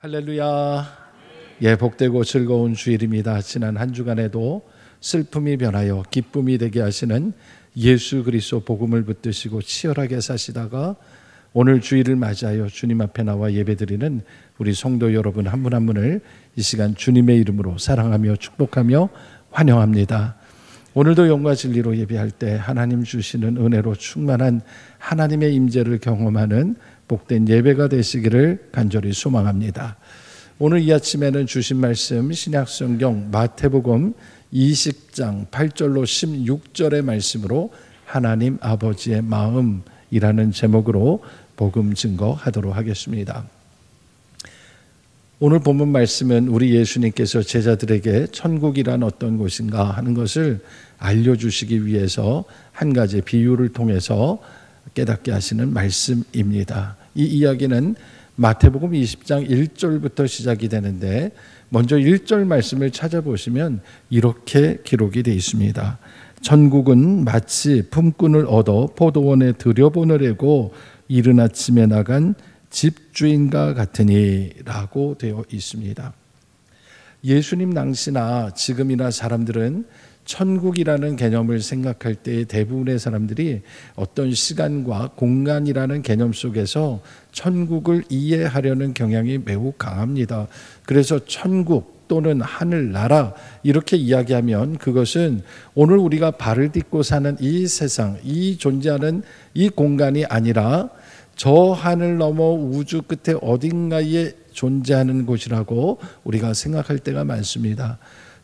할렐루야. 예, 복되고 즐거운 주일입니다. 지난 한 주간에도 슬픔이 변하여 기쁨이 되게 하시는 예수 그리스도 복음을 붙드시고 치열하게 사시다가 오늘 주일을 맞이하여 주님 앞에 나와 예배드리는 우리 성도 여러분 한 분 한 분을 이 시간 주님의 이름으로 사랑하며 축복하며 환영합니다. 오늘도 영과 진리로 예배할 때 하나님 주시는 은혜로 충만한 하나님의 임재를 경험하는 복된 예배가 되시기를 간절히 소망합니다. 오늘 이 아침에는 주신 말씀 신약성경 마태복음 20장 8절로 16절의 말씀으로 하나님 아버지의 마음이라는 제목으로 복음 증거하도록 하겠습니다. 오늘 본문 말씀은 우리 예수님께서 제자들에게 천국이란 어떤 곳인가 하는 것을 알려주시기 위해서 한 가지 비유를 통해서 깨닫게 하시는 말씀입니다. 이 이야기는 마태복음 20장 1절부터 시작이 되는데 먼저 1절 말씀을 찾아보시면 이렇게 기록이 되어 있습니다. 천국은 마치 품꾼을 얻어 포도원에 들여보내려고 이른 아침에 나간 집주인과 같으니 라고 되어 있습니다. 예수님 당시나 지금이나 사람들은 천국이라는 개념을 생각할 때 대부분의 사람들이 어떤 시간과 공간이라는 개념 속에서 천국을 이해하려는 경향이 매우 강합니다. 그래서 천국 또는 하늘나라 이렇게 이야기하면 그것은 오늘 우리가 발을 딛고 사는 이 세상, 이 존재하는 이 공간이 아니라 저 하늘 넘어 우주 끝에 어딘가에 존재하는 곳이라고 우리가 생각할 때가 많습니다.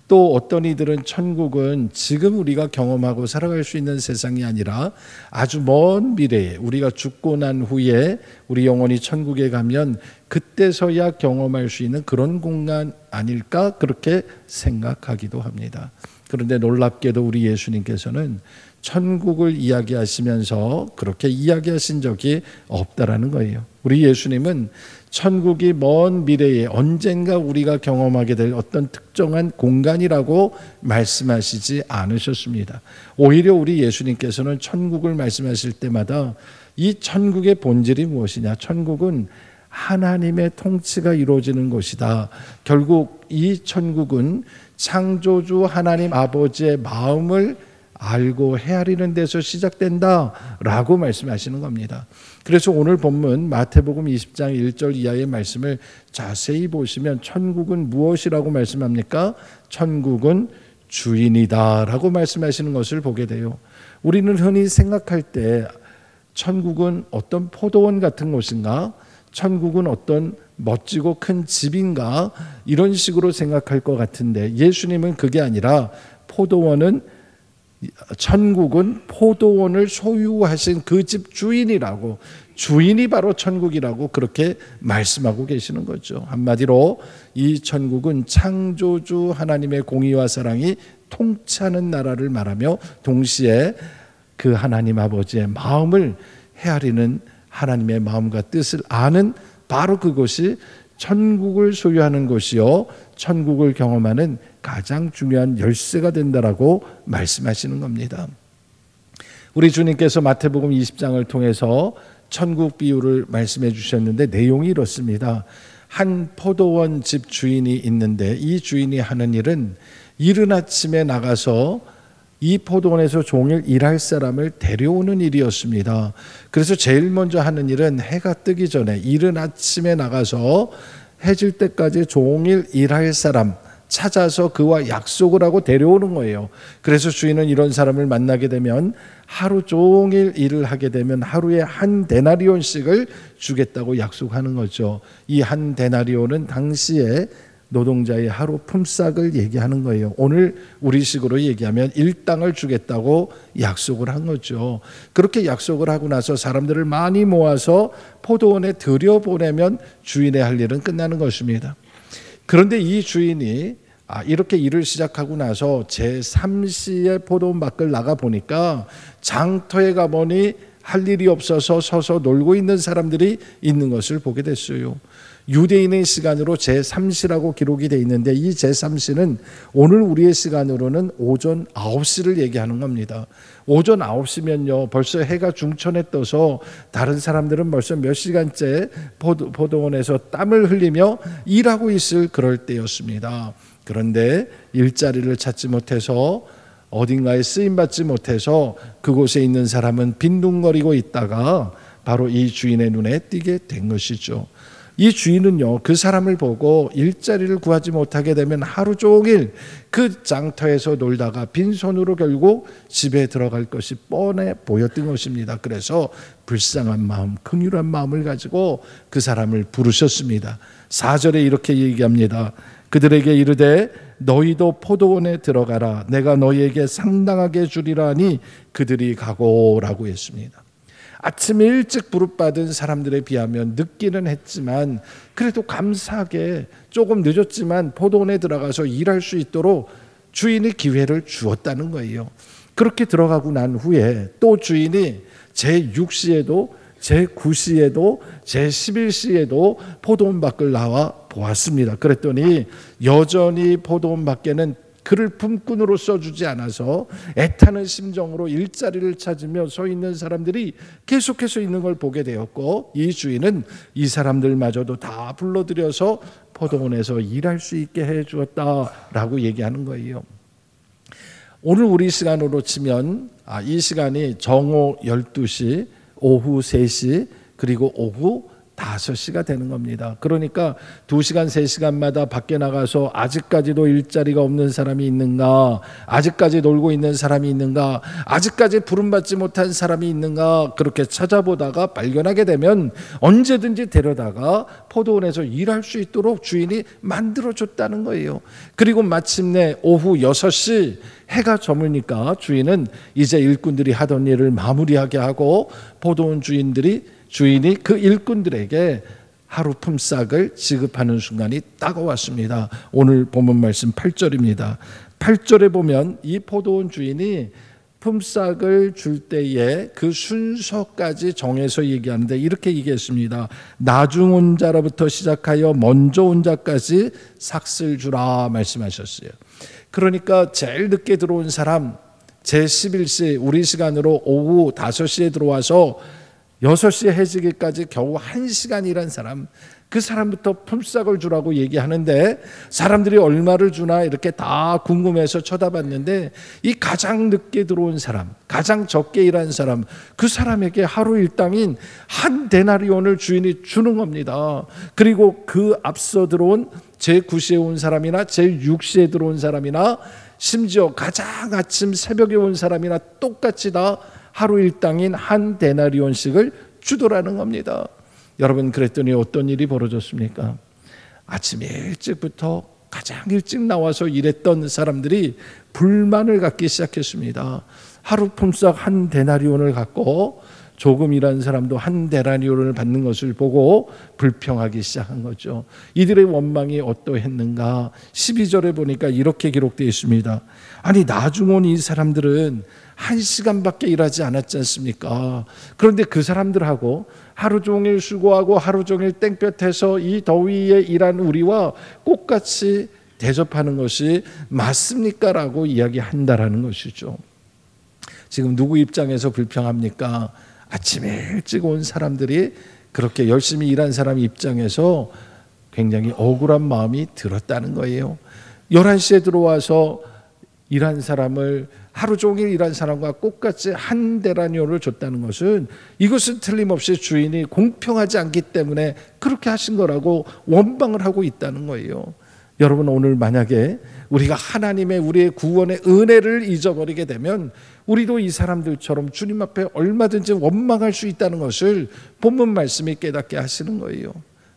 또 어떤 이들은 천국은 지금 우리가 경험하고 살아갈 수 있는 세상이 아니라 아주 먼 미래에 우리가 죽고 난 후에 우리 영혼이 천국에 가면 그때서야 경험할 수 있는 그런 공간 아닐까 그렇게 생각하기도 합니다. 그런데 놀랍게도 우리 예수님께서는 천국을 이야기하시면서 그렇게 이야기하신 적이 없다라는 거예요. 우리 예수님은 천국이 먼 미래에 언젠가 우리가 경험하게 될 어떤 특정한 공간이라고 말씀하시지 않으셨습니다. 오히려 우리 예수님께서는 천국을 말씀하실 때마다 이 천국의 본질이 무엇이냐? 천국은 하나님의 통치가 이루어지는 곳이다. 결국 이 천국은 창조주 하나님 아버지의 마음을 알고 헤아리는 데서 시작된다라고 말씀하시는 겁니다. 그래서 오늘 본문 마태복음 20장 1절 이하의 말씀을 자세히 보시면 천국은 무엇이라고 말씀합니까? 천국은 주인이다라고 말씀하시는 것을 보게 돼요. 우리는 흔히 생각할 때 천국은 어떤 포도원 같은 곳인가? 천국은 어떤 멋지고 큰 집인가? 이런 식으로 생각할 것 같은데 예수님은 그게 아니라 천국은 포도원을 소유하신 그 집 주인이라고, 주인이 바로 천국이라고 그렇게 말씀하고 계시는 거죠. 한마디로 이 천국은 창조주 하나님의 공의와 사랑이 통치하는 나라를 말하며 동시에 그 하나님 아버지의 마음을 헤아리는 하나님의 마음과 뜻을 아는 바로 그곳이 천국을 소유하는 곳이요 천국을 경험하는 가장 중요한 열쇠가 된다라고 말씀하시는 겁니다. 우리 주님께서 마태복음 20장을 통해서 천국 비유를 말씀해 주셨는데 내용이 이렇습니다. 한 포도원 집 주인이 있는데 이 주인이 하는 일은 이른 아침에 나가서 이 포도원에서 종일 일할 사람을 데려오는 일이었습니다. 그래서 제일 먼저 하는 일은 해가 뜨기 전에 이른 아침에 나가서 해질 때까지 종일 일할 사람 찾아서 그와 약속을 하고 데려오는 거예요. 그래서 주인은 이런 사람을 만나게 되면 하루 종일 일을 하게 되면 하루에 한 데나리온씩을 주겠다고 약속하는 거죠. 이 한 데나리온은 당시에 노동자의 하루 품삯을 얘기하는 거예요. 오늘 우리식으로 얘기하면 일당을 주겠다고 약속을 한 거죠. 그렇게 약속을 하고 나서 사람들을 많이 모아서 포도원에 들여보내면 주인의 할 일은 끝나는 것입니다. 그런데 이 주인이 이렇게 일을 시작하고 나서 제3시에 포도원 밖을 나가 보니까 장터에 가보니 할 일이 없어서 서서 놀고 있는 사람들이 있는 것을 보게 됐어요. 유대인의 시간으로 제3시라고 기록이 되어 있는데 이 제3시는 오늘 우리의 시간으로는 오전 9시를 얘기하는 겁니다. 오전 9시면요 벌써 해가 중천에 떠서 다른 사람들은 벌써 몇 시간째 포도원에서 땀을 흘리며 일하고 있을 그럴 때였습니다. 그런데 일자리를 찾지 못해서 어딘가에 쓰임받지 못해서 그곳에 있는 사람은 빈둥거리고 있다가 바로 이 주인의 눈에 띄게 된 것이죠. 이 주인은요 그 사람을 보고 일자리를 구하지 못하게 되면 하루 종일 그 장터에서 놀다가 빈손으로 결국 집에 들어갈 것이 뻔해 보였던 것입니다. 그래서 불쌍한 마음, 긍휼한 마음을 가지고 그 사람을 부르셨습니다. 4절에 이렇게 얘기합니다. 그들에게 이르되 너희도 포도원에 들어가라. 내가 너희에게 상당하게 주리라 하니 그들이 가고라고 했습니다. 아침에 일찍 부름받은 사람들에 비하면 늦기는 했지만 그래도 감사하게 조금 늦었지만 포도원에 들어가서 일할 수 있도록 주인이 기회를 주었다는 거예요. 그렇게 들어가고 난 후에 또 주인이 제6시에도 제9시에도 제11시에도 포도원 밖을 나와 보았습니다. 그랬더니 여전히 포도원 밖에는 그를 품꾼으로 써주지 않아서 애타는 심정으로 일자리를 찾으며 서 있는 사람들이 계속해서 있는 걸 보게 되었고 이 주인은 이 사람들마저도 다 불러들여서 포도원에서 일할 수 있게 해 주었다라고 얘기하는 거예요. 오늘 우리 시간으로 치면 이 시간이 정오 12시, 오후 3시 그리고 오후 5시가 되는 겁니다. 그러니까 2시간, 3시간마다 밖에 나가서 아직까지도 일자리가 없는 사람이 있는가, 아직까지 놀고 있는 사람이 있는가, 아직까지 부름받지 못한 사람이 있는가 그렇게 찾아보다가 발견하게 되면 언제든지 데려다가 포도원에서 일할 수 있도록 주인이 만들어줬다는 거예요. 그리고 마침내 오후 6시 해가 저무니까 주인은 이제 일꾼들이 하던 일을 마무리하게 하고 포도원 주인이 그 일꾼들에게 하루 품삯을 지급하는 순간이 다가왔습니다. 오늘 본문 말씀 8절입니다. 8절에 보면 이 포도원 주인이 품삯을 줄 때에 그 순서까지 정해서 얘기하는데 이렇게 얘기했습니다. 나중 온 자로부터 시작하여 먼저 온 자까지 삭슬 주라 말씀하셨어요. 그러니까 제일 늦게 들어온 사람 제11시 우리 시간으로 오후 5시에 들어와서 6시에 해지기까지 겨우 1시간 일한 사람, 그 사람부터 품삯을 주라고 얘기하는데 사람들이 얼마를 주나 이렇게 다 궁금해서 쳐다봤는데 이 가장 늦게 들어온 사람, 가장 적게 일한 사람, 그 사람에게 하루 일당인 한 데나리온을 주인이 주는 겁니다. 그리고 그 앞서 들어온 제9시에 온 사람이나 제6시에 들어온 사람이나 심지어 가장 아침 새벽에 온 사람이나 똑같이 다 하루 일당인 한 데나리온씩을 주더라는 겁니다. 여러분 그랬더니 어떤 일이 벌어졌습니까? 아침 일찍부터 가장 일찍 나와서 일했던 사람들이 불만을 갖기 시작했습니다. 하루 품삯 한 데나리온을 갖고 조금 일한 사람도 한 데나리온을 받는 것을 보고 불평하기 시작한 거죠. 이들의 원망이 어떠했는가? 12절에 보니까 이렇게 기록되어 있습니다. 아니 나중 온 이 사람들은 1시간밖에 일하지 않았지 않습니까? 그런데 그 사람들하고 하루 종일 수고하고 하루 종일 땡볕에서 이 더위에 일한 우리와 똑같이 대접하는 것이 맞습니까? 라고 이야기한다라는 것이죠. 지금 누구 입장에서 불평합니까? 아침에 일찍 온 사람들이 그렇게 열심히 일한 사람 입장에서 굉장히 억울한 마음이 들었다는 거예요. 11시에 들어와서 일한 사람을 하루 종일 일한 사람과 똑같이 한 데나리온을 줬다는 것은 이것은 틀림없이 주인이 공평하지 않기 때문에 그렇게 하신 거라고 원망을 하고 있다는 거예요. 여러분 오늘 만약에 우리가 하나님의 우리의 구원의 은혜를 잊어버리게 되면 우리도 이 사람들처럼 주님 앞에 얼마든지 원망할 수 있다는 것을 본문 말씀이 깨닫게 하시는 거예요.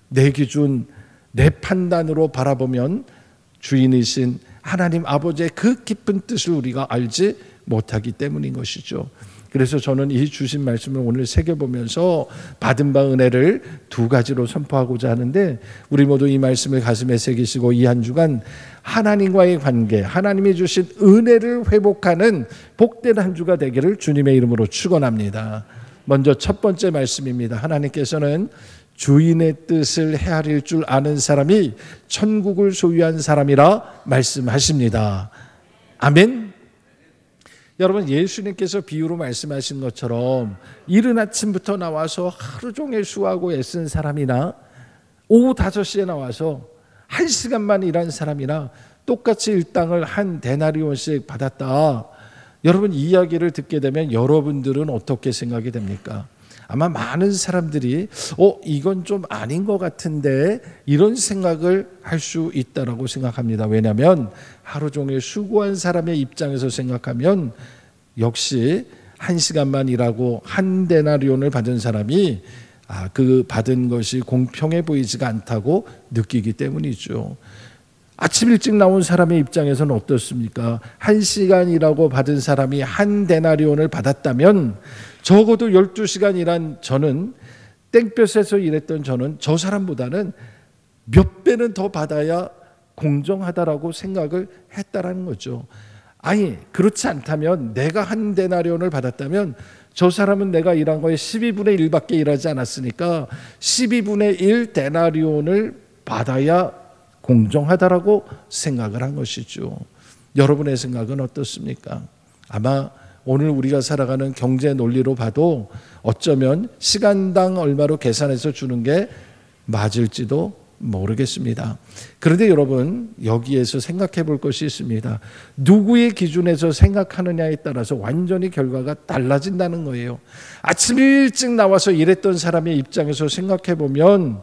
내 기준, 내 판단으로 바라보면 주인이신 하나님 아버지의 그 깊은 뜻을 우리가 알지 못하기 때문인 것이죠. 그래서 저는 이 주신 말씀을 오늘 새겨보면서 받은 바 은혜를 2가지로 선포하고자 하는데 우리 모두 이 말씀을 가슴에 새기시고 이 한 주간 하나님과의 관계, 하나님이 주신 은혜를 회복하는 복된 한 주가 되기를 주님의 이름으로 축원합니다. 먼저 첫 번째 말씀입니다. 하나님께서는 주인의 뜻을 헤아릴 줄 아는 사람이 천국을 소유한 사람이라 말씀하십니다. 아멘. 여러분, 예수님께서 비유로 말씀하신 것처럼 이른 아침부터 나와서 하루 종일 수고하고 애쓴 사람이나 오후 5시에 나와서 1시간만 일한 사람이나 똑같이 일당을 한 데나리온씩 받았다. 여러분, 이 이야기를 듣게 되면 여러분들은 어떻게 생각이 됩니까? 아마 많은 사람들이 이건 좀 아닌 것 같은데 이런 생각을 할 수 있다라고 생각합니다. 왜냐하면 하루 종일 수고한 사람의 입장에서 생각하면 역시 1시간만 일하고 한 데나리온을 받은 사람이 그 받은 것이 공평해 보이지가 않다고 느끼기 때문이죠. 아침 일찍 나온 사람의 입장에서는 어떻습니까? 1시간 일하고 받은 사람이 한 데나리온을 받았다면 적어도 12시간 일한 저는, 땡볕에서 일했던 저는 저 사람보다는 몇 배는 더 받아야 공정하다라고 생각을 했다라는 거죠. 아니, 그렇지 않다면 내가 한 데나리온을 받았다면 저 사람은 내가 일한 거에 12분의 1밖에 일하지 않았으니까 12분의 1 데나리온을 받아야 공정하다라고 생각을 한 것이죠. 여러분의 생각은 어떻습니까? 아마 오늘 우리가 살아가는 경제 논리로 봐도 어쩌면 시간당 얼마로 계산해서 주는 게 맞을지도 모르겠습니다. 그런데 여러분, 여기에서 생각해 볼 것이 있습니다. 누구의 기준에서 생각하느냐에 따라서 완전히 결과가 달라진다는 거예요. 아침 일찍 나와서 일했던 사람의 입장에서 생각해 보면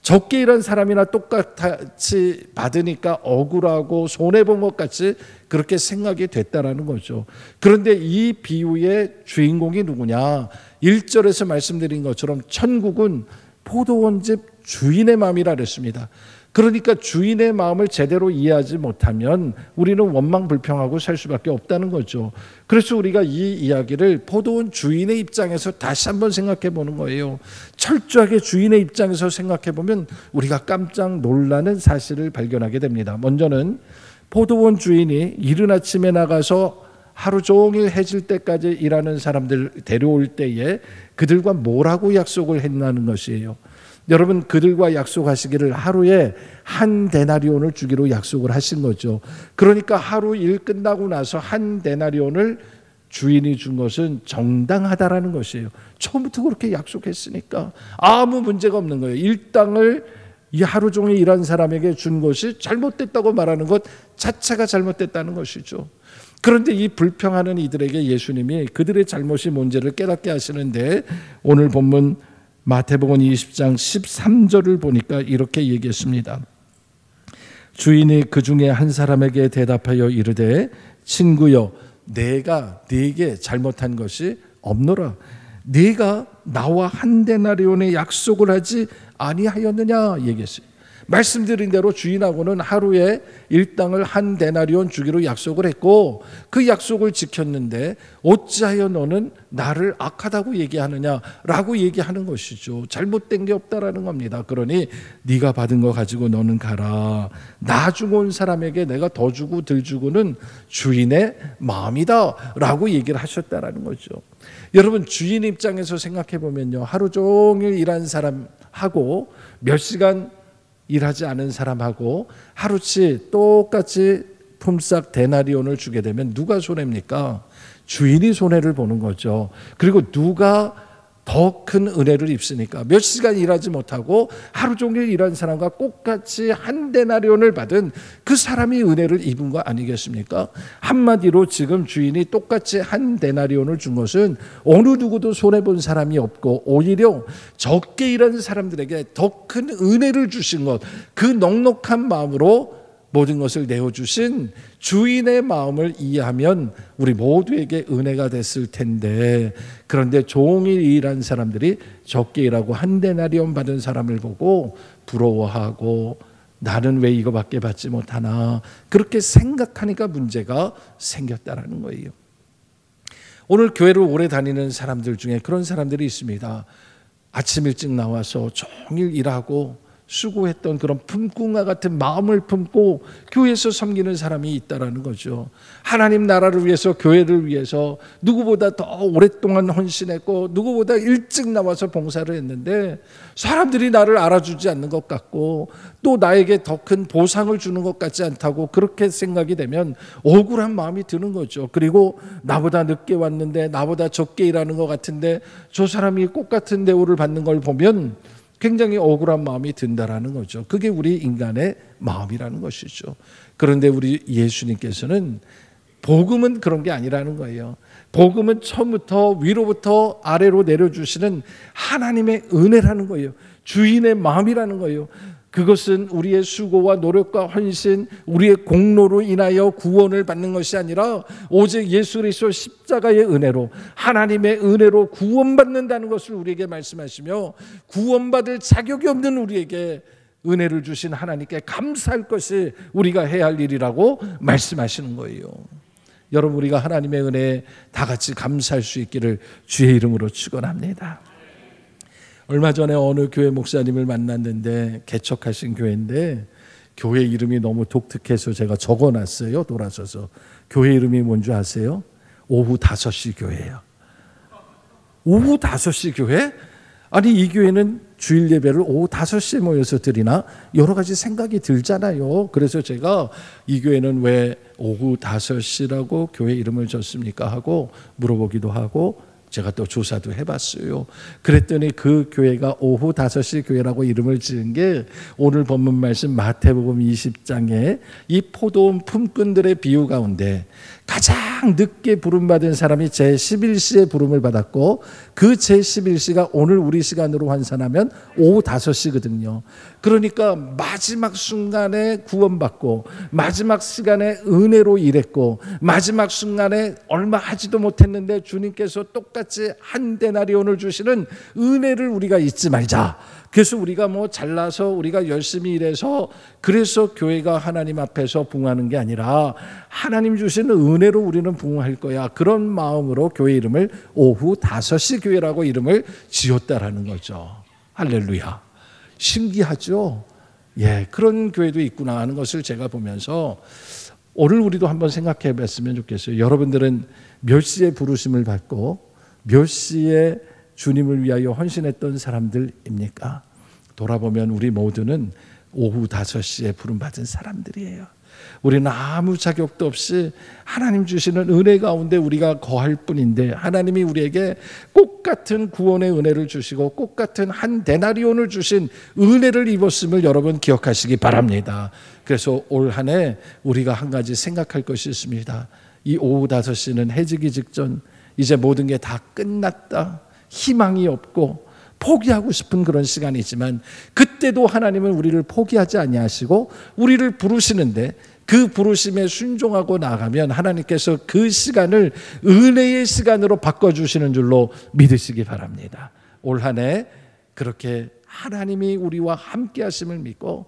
적게 일한 사람이나 똑같이 받으니까 억울하고 손해본 것 같이 그렇게 생각이 됐다라는 거죠. 그런데 이 비유의 주인공이 누구냐? 1절에서 말씀드린 것처럼 천국은 포도원집 주인의 마음이라 그랬습니다. 그러니까 주인의 마음을 제대로 이해하지 못하면 우리는 원망불평하고 살 수밖에 없다는 거죠. 그래서 우리가 이 이야기를 포도원 주인의 입장에서 다시 한번 생각해 보는 거예요. 철저하게 주인의 입장에서 생각해 보면 우리가 깜짝 놀라는 사실을 발견하게 됩니다. 먼저는 포도원 주인이 이른 아침에 나가서 하루 종일 해질 때까지 일하는 사람들 데려올 때에 그들과 뭐라고 약속을 했나는 것이에요. 여러분, 그들과 약속하시기를 하루에 한 데나리온을 주기로 약속을 하신 거죠. 그러니까 하루 일 끝나고 나서 한 데나리온을 주인이 준 것은 정당하다라는 것이에요. 처음부터 그렇게 약속했으니까 아무 문제가 없는 거예요. 일당을 이 하루 종일 일한 사람에게 준 것이 잘못됐다고 말하는 것 자체가 잘못됐다는 것이죠. 그런데 이 불평하는 이들에게 예수님이 그들의 잘못이 뭔지를 깨닫게 하시는데 오늘 본문 마태복음 20장 13절을 보니까 이렇게 얘기했습니다. 주인이 그 중에 한 사람에게 대답하여 이르되 친구여, 내가 네게 잘못한 것이 없노라. 네가 나와 한 데나리온의 약속을 하지 아니하였느냐 얘기했어요. 말씀드린 대로 주인하고는 하루에 일당을 한 데나리온 주기로 약속을 했고 그 약속을 지켰는데 어찌하여 너는 나를 악하다고 얘기하느냐라고 얘기하는 것이죠. 잘못된 게 없다라는 겁니다. 그러니 네가 받은 거 가지고 너는 가라. 나 주고 온 사람에게 내가 더 주고 덜 주고는 주인의 마음이다라고 얘기를 하셨다라는 거죠. 여러분, 주인 입장에서 생각해 보면요, 하루 종일 일한 사람하고 몇 시간 일하지 않은 사람하고 하루치 똑같이 품삯 데나리온을 주게 되면 누가 손해입니까? 주인이 손해를 보는 거죠. 그리고 누가 더 큰 은혜를 입습니까? 몇 시간 일하지 못하고 하루 종일 일한 사람과 똑같이 한 데나리온을 받은 그 사람이 은혜를 입은 거 아니겠습니까? 한마디로 지금 주인이 똑같이 한 데나리온을 준 것은 어느 누구도 손해본 사람이 없고 오히려 적게 일하는 사람들에게 더 큰 은혜를 주신 것, 그 넉넉한 마음으로 모든 것을 내어주신 주인의 마음을 이해하면 우리 모두에게 은혜가 됐을 텐데, 그런데 종일 일한 사람들이 적게 일하고 한 데나리온 받은 사람을 보고 부러워하고 나는 왜 이거밖에 받지 못하나 그렇게 생각하니까 문제가 생겼다라는 거예요. 오늘 교회를 오래 다니는 사람들 중에 그런 사람들이 있습니다. 아침 일찍 나와서 종일 일하고 수고했던 그런 품꾼과 같은 마음을 품고 교회에서 섬기는 사람이 있다라는 거죠. 하나님 나라를 위해서, 교회를 위해서 누구보다 더 오랫동안 헌신했고 누구보다 일찍 나와서 봉사를 했는데 사람들이 나를 알아주지 않는 것 같고 또 나에게 더 큰 보상을 주는 것 같지 않다고 그렇게 생각이 되면 억울한 마음이 드는 거죠. 그리고 나보다 늦게 왔는데 나보다 적게 일하는 것 같은데 저 사람이 꽃 같은 대우를 받는 걸 보면 굉장히 억울한 마음이 든다라는 거죠. 그게 우리 인간의 마음이라는 것이죠. 그런데 우리 예수님께서는 복음은 그런 게 아니라는 거예요. 복음은 처음부터 위로부터 아래로 내려주시는 하나님의 은혜라는 거예요. 주인의 마음이라는 거예요. 그것은 우리의 수고와 노력과 헌신, 우리의 공로로 인하여 구원을 받는 것이 아니라 오직 예수 그리스도 십자가의 은혜로, 하나님의 은혜로 구원받는다는 것을 우리에게 말씀하시며, 구원받을 자격이 없는 우리에게 은혜를 주신 하나님께 감사할 것이 우리가 해야 할 일이라고 말씀하시는 거예요. 여러분, 우리가 하나님의 은혜에 다 같이 감사할 수 있기를 주의 이름으로 축원합니다. 얼마 전에 어느 교회 목사님을 만났는데, 개척하신 교회인데 교회 이름이 너무 독특해서 제가 적어놨어요. 돌아서서. 교회 이름이 뭔지 아세요? 오후 5시 교회예요. 오후 5시 교회? 아니, 이 교회는 주일 예배를 오후 5시에 모여서 드리나? 여러 가지 생각이 들잖아요. 그래서 제가 이 교회는 왜 오후 5시라고 교회 이름을 줬습니까? 하고 물어보기도 하고 제가 또 조사도 해봤어요. 그랬더니 그 교회가 오후 5시 교회라고 이름을 지은 게 오늘 본문 말씀 마태복음 20장에 이 포도원 품꾼들의 비유 가운데 가장 늦게 부름받은 사람이 제11시에 부름을 받았고 그 제11시가 오늘 우리 시간으로 환산하면 오후 5시거든요. 그러니까 마지막 순간에 구원받고 마지막 시간에 은혜로 일했고 마지막 순간에 얼마 하지도 못했는데 주님께서 똑같이 한 데나리온을 주시는 은혜를 우리가 잊지 말자. 그래서 우리가 뭐 잘나서 우리가 열심히 일해서 그래서 교회가 하나님 앞에서 부흥하는 게 아니라 하나님 주시는 은혜로 우리는 부흥할 거야. 그런 마음으로 교회 이름을 오후 5시 교회라고 이름을 지었다라는 거죠. 할렐루야. 신기하죠? 예, 그런 교회도 있구나 하는 것을 제가 보면서 오늘 우리도 한번 생각해 봤으면 좋겠어요. 여러분들은 몇 시에 부르심을 받고 몇 시에 주님을 위하여 헌신했던 사람들입니까? 돌아보면 우리 모두는 오후 5시에 부름받은 사람들이에요. 우리는 아무 자격도 없이 하나님 주시는 은혜 가운데 우리가 거할 뿐인데 하나님이 우리에게 꽃 같은 구원의 은혜를 주시고 꽃 같은 한 데나리온을 주신 은혜를 입었음을 여러분 기억하시기 바랍니다. 그래서 올 한 해 우리가 한 가지 생각할 것이 있습니다. 이 오후 5시는 해지기 직전 이제 모든 게 다 끝났다. 희망이 없고 포기하고 싶은 그런 시간이지만 그때도 하나님은 우리를 포기하지 아니하시고 우리를 부르시는데 그 부르심에 순종하고 나가면 하나님께서 그 시간을 은혜의 시간으로 바꿔주시는 줄로 믿으시기 바랍니다. 올 한 해 그렇게 하나님이 우리와 함께 하심을 믿고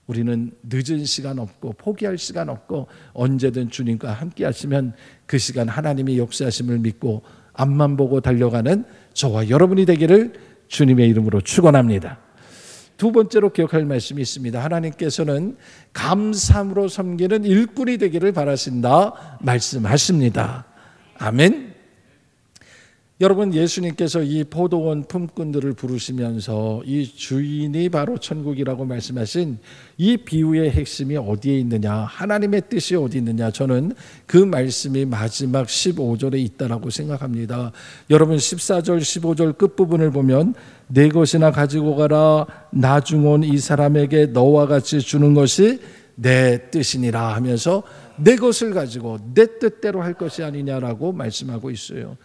우리는 늦은 시간 없고 포기할 시간 없고 언제든 주님과 함께 하시면 그 시간 하나님이 역사하심을 믿고 앞만 보고 달려가는 저와 여러분이 되기를 주님의 이름으로 축원합니다. 두 번째로 기억할 말씀이 있습니다. 하나님께서는 감사함으로 섬기는 일꾼이 되기를 바라신다 말씀하십니다. 아멘. 여러분, 예수님께서 이 포도원 품꾼들을 부르시면서 이 주인이 바로 천국이라고 말씀하신 이 비유의 핵심이 어디에 있느냐, 하나님의 뜻이 어디 있느냐, 저는 그 말씀이 마지막 15절에 있다라고 생각합니다. 여러분, 14절 15절 끝부분을 보면 내 것이나 가지고 가라, 나중 온 이 사람에게 너와 같이 주는 것이 내 뜻이니라 하면서 내 것을 가지고 내 뜻대로 할 것이 아니냐라고 말씀하고 있어요.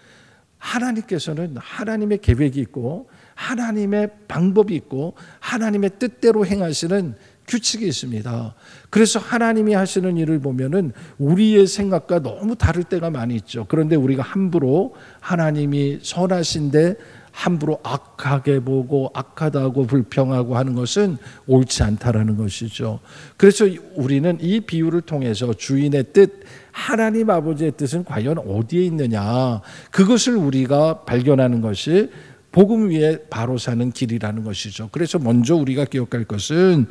하나님께서는 하나님의 계획이 있고 하나님의 방법이 있고 하나님의 뜻대로 행하시는 규칙이 있습니다. 그래서 하나님이 하시는 일을 보면은 우리의 생각과 너무 다를 때가 많이 있죠. 그런데 우리가 함부로 하나님이 선하신데 함부로 악하게 보고 악하다고 불평하고 하는 것은 옳지 않다라는 것이죠. 그래서 우리는 이 비유를 통해서 주인의 뜻, 하나님 아버지의 뜻은 과연 어디에 있느냐, 그것을 우리가 발견하는 것이 복음 위에 바로 사는 길이라는 것이죠. 그래서 먼저 우리가 기억할 것은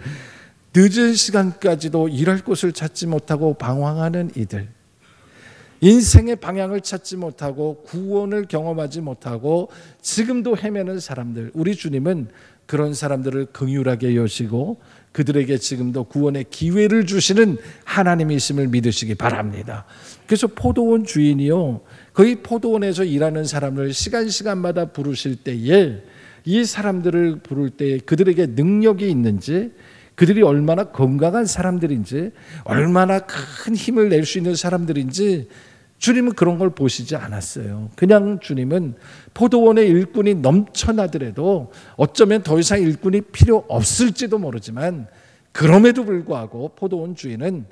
늦은 시간까지도 일할 곳을 찾지 못하고 방황하는 이들, 인생의 방향을 찾지 못하고 구원을 경험하지 못하고 지금도 헤매는 사람들, 우리 주님은 그런 사람들을 긍휼하게 여시고 그들에게 지금도 구원의 기회를 주시는 하나님이심을 믿으시기 바랍니다. 그래서 포도원 주인이요, 거의 포도원에서 일하는 사람을 시간마다 부르실 때에 이 사람들을 부를 때에 그들에게 능력이 있는지, 그들이 얼마나 건강한 사람들인지, 얼마나 큰 힘을 낼 수 있는 사람들인지 주님은 그런 걸 보시지 않았어요. 그냥 주님은 포도원의 일꾼이 넘쳐나더라도 어쩌면 더 이상 일꾼이 필요 없을지도 모르지만 그럼에도 불구하고 포도원 주인은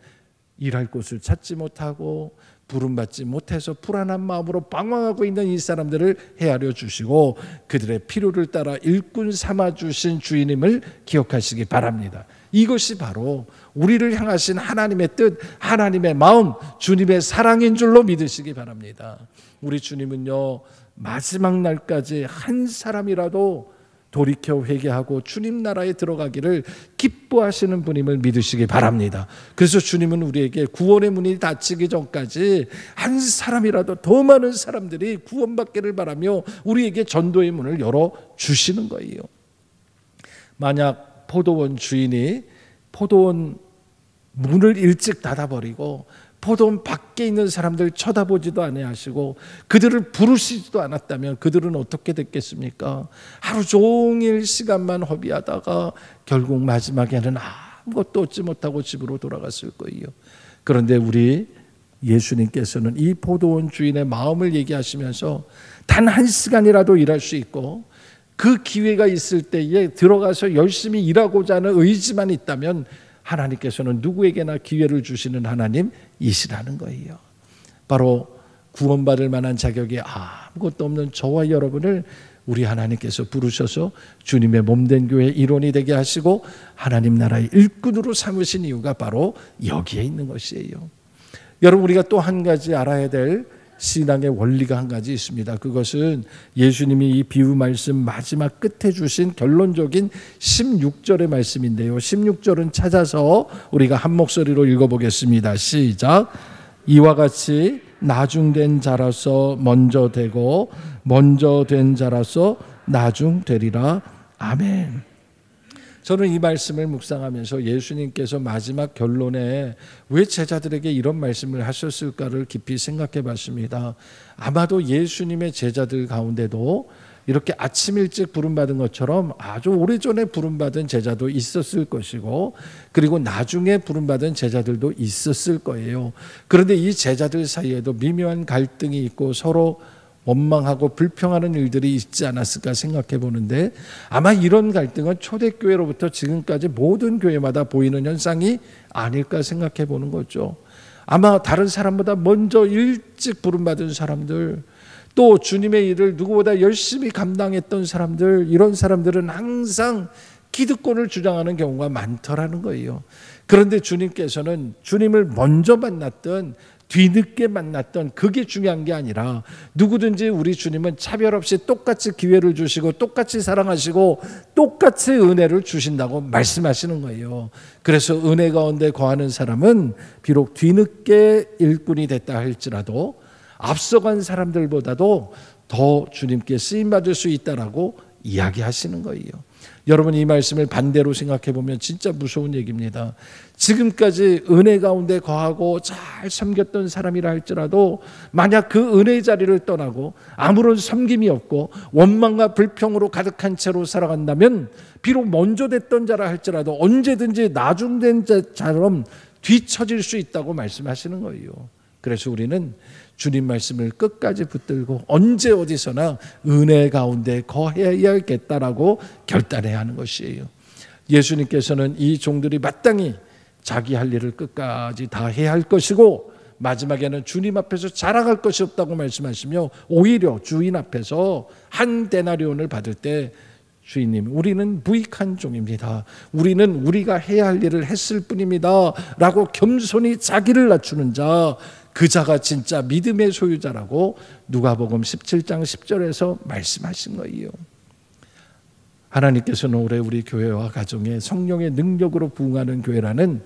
일할 곳을 찾지 못하고 부름받지 못해서 불안한 마음으로 방황하고 있는 이 사람들을 헤아려 주시고 그들의 필요를 따라 일꾼 삼아 주신 주인임을 기억하시기 바랍니다. 이것이 바로 우리를 향하신 하나님의 뜻, 하나님의 마음, 주님의 사랑인 줄로 믿으시기 바랍니다. 우리 주님은요, 마지막 날까지 한 사람이라도 돌이켜 회개하고 주님 나라에 들어가기를 기뻐하시는 분임을 믿으시기 바랍니다. 그래서 주님은 우리에게 구원의 문이 닫히기 전까지 한 사람이라도 더 많은 사람들이 구원받기를 바라며 우리에게 전도의 문을 열어주시는 거예요. 만약 포도원 주인이 포도원 문을 일찍 닫아버리고 포도원 밖에 있는 사람들 쳐다보지도 아니하시고 그들을 부르시지도 않았다면 그들은 어떻게 됐겠습니까? 하루 종일 시간만 허비하다가 결국 마지막에는 아무것도 얻지 못하고 집으로 돌아갔을 거예요. 그런데 우리 예수님께서는 이 포도원 주인의 마음을 얘기하시면서 단 한 시간이라도 일할 수 있고 그 기회가 있을 때에 들어가서 열심히 일하고자 하는 의지만 있다면 하나님께서는 누구에게나 기회를 주시는 하나님이시라는 거예요. 바로 구원받을 만한 자격이 아무것도 없는 저와 여러분을 우리 하나님께서 부르셔서 주님의 몸된 교회의 일원이 되게 하시고 하나님 나라의 일꾼으로 삼으신 이유가 바로 여기에 있는 것이에요. 여러분, 우리가 또 한 가지 알아야 될 신앙의 원리가 한 가지 있습니다. 그것은 예수님이 이 비유 말씀 마지막 끝에 주신 결론적인 16절의 말씀인데요. 16절은 찾아서 우리가 한 목소리로 읽어보겠습니다. 시작. 이와 같이 나중된 자라서 먼저 되고 먼저 된 자라서 나중되리라. 아멘. 저는 이 말씀을 묵상하면서 예수님께서 마지막 결론에 왜 제자들에게 이런 말씀을 하셨을까를 깊이 생각해 봤습니다. 아마도 예수님의 제자들 가운데도 이렇게 아침 일찍 부름받은 것처럼 아주 오래전에 부름받은 제자도 있었을 것이고 그리고 나중에 부름받은 제자들도 있었을 거예요. 그런데 이 제자들 사이에도 미묘한 갈등이 있고 서로 원망하고 불평하는 일들이 있지 않았을까 생각해 보는데 아마 이런 갈등은 초대교회로부터 지금까지 모든 교회마다 보이는 현상이 아닐까 생각해 보는 거죠. 아마 다른 사람보다 먼저 일찍 부름받은 사람들, 또 주님의 일을 누구보다 열심히 감당했던 사람들, 이런 사람들은 항상 기득권을 주장하는 경우가 많더라는 거예요. 그런데 주님께서는 주님을 먼저 만났던 뒤늦게 만났던 그게 중요한 게 아니라 누구든지 우리 주님은 차별 없이 똑같이 기회를 주시고 똑같이 사랑하시고 똑같이 은혜를 주신다고 말씀하시는 거예요. 그래서 은혜 가운데 거하는 사람은 비록 뒤늦게 일꾼이 됐다 할지라도 앞서간 사람들보다도 더 주님께 쓰임받을 수 있다라고 이야기하시는 거예요. 여러분, 이 말씀을 반대로 생각해 보면 진짜 무서운 얘기입니다. 지금까지 은혜 가운데 거하고 잘 섬겼던 사람이라 할지라도 만약 그 은혜의 자리를 떠나고 아무런 섬김이 없고 원망과 불평으로 가득한 채로 살아간다면 비록 먼저 됐던 자라 할지라도 언제든지 나중된 자처럼 뒤처질 수 있다고 말씀하시는 거예요. 그래서 우리는 주님 말씀을 끝까지 붙들고 언제 어디서나 은혜 가운데 거해야겠다라고 결단해야 하는 것이에요. 예수님께서는 이 종들이 마땅히 자기 할 일을 끝까지 다 해야 할 것이고 마지막에는 주님 앞에서 자랑할 것이 없다고 말씀하시며 오히려 주인 앞에서 한 데나리온을 받을 때 주인님, 우리는 무익한 종입니다. 우리는 우리가 해야 할 일을 했을 뿐입니다 라고 겸손히 자기를 낮추는 자, 그 자가 진짜 믿음의 소유자라고 누가복음 17장 10절에서 말씀하신 거예요. 하나님께서는 올해 우리 교회와 가정에 성령의 능력으로 부흥하는 교회라는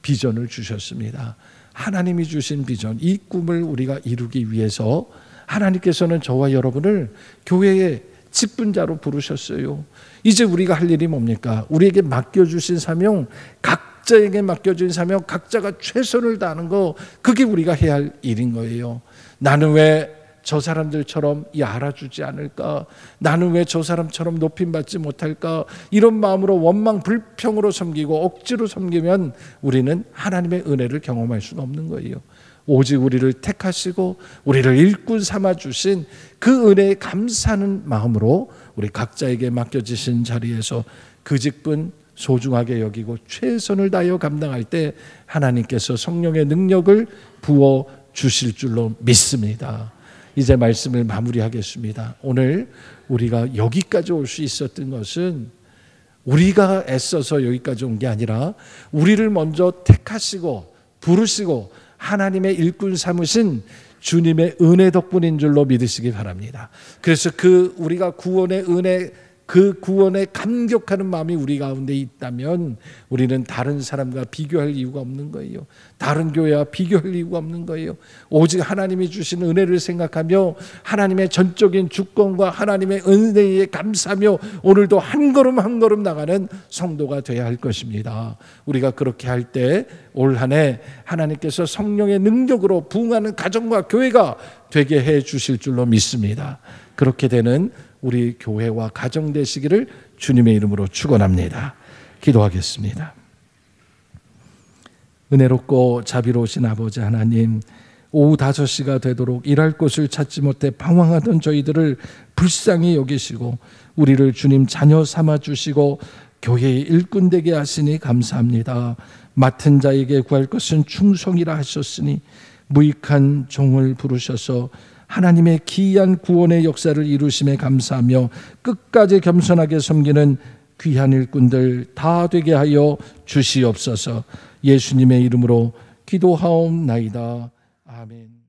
비전을 주셨습니다. 하나님이 주신 비전, 이 꿈을 우리가 이루기 위해서 하나님께서는 저와 여러분을 교회의 직분자로 부르셨어요. 이제 우리가 할 일이 뭡니까? 우리에게 맡겨주신 사명, 각자에게 맡겨진 사명, 각자가 최선을 다하는 거, 그게 우리가 해야 할 일인 거예요. 나는 왜 저 사람들처럼 알아주지 않을까? 나는 왜 저 사람처럼 높임받지 못할까? 이런 마음으로 원망 불평으로 섬기고 억지로 섬기면 우리는 하나님의 은혜를 경험할 수가 없는 거예요. 오직 우리를 택하시고 우리를 일꾼 삼아주신 그 은혜에 감사하는 마음으로 우리 각자에게 맡겨지신 자리에서 그 직분 소중하게 여기고 최선을 다하여 감당할 때 하나님께서 성령의 능력을 부어 주실 줄로 믿습니다. 이제 말씀을 마무리하겠습니다. 오늘 우리가 여기까지 올 수 있었던 것은 우리가 애써서 여기까지 온 게 아니라 우리를 먼저 택하시고 부르시고 하나님의 일꾼 삼으신 주님의 은혜 덕분인 줄로 믿으시기 바랍니다. 그래서 우리가 구원의 은혜, 그 구원에 감격하는 마음이 우리 가운데 있다면 우리는 다른 사람과 비교할 이유가 없는 거예요. 다른 교회와 비교할 이유가 없는 거예요. 오직 하나님이 주신 은혜를 생각하며 하나님의 전적인 주권과 하나님의 은혜에 감사하며 오늘도 한 걸음 한 걸음 나가는 성도가 되어야 할 것입니다. 우리가 그렇게 할 때 올 한 해 하나님께서 성령의 능력으로 부흥하는 가정과 교회가 되게 해 주실 줄로 믿습니다. 그렇게 되는 우리 교회와 가정 되시기를 주님의 이름으로 축원합니다. 기도하겠습니다. 은혜롭고 자비로우신 아버지 하나님, 오후 5시가 되도록 일할 곳을 찾지 못해 방황하던 저희들을 불쌍히 여기시고 우리를 주님 자녀 삼아 주시고 교회의 일꾼 되게 하시니 감사합니다. 맡은 자에게 구할 것은 충성이라 하셨으니 무익한 종을 부르셔서 하나님의 기이한 구원의 역사를 이루심에 감사하며 끝까지 겸손하게 섬기는 귀한 일꾼들 다 되게 하여 주시옵소서. 예수님의 이름으로 기도하옵나이다. 아멘.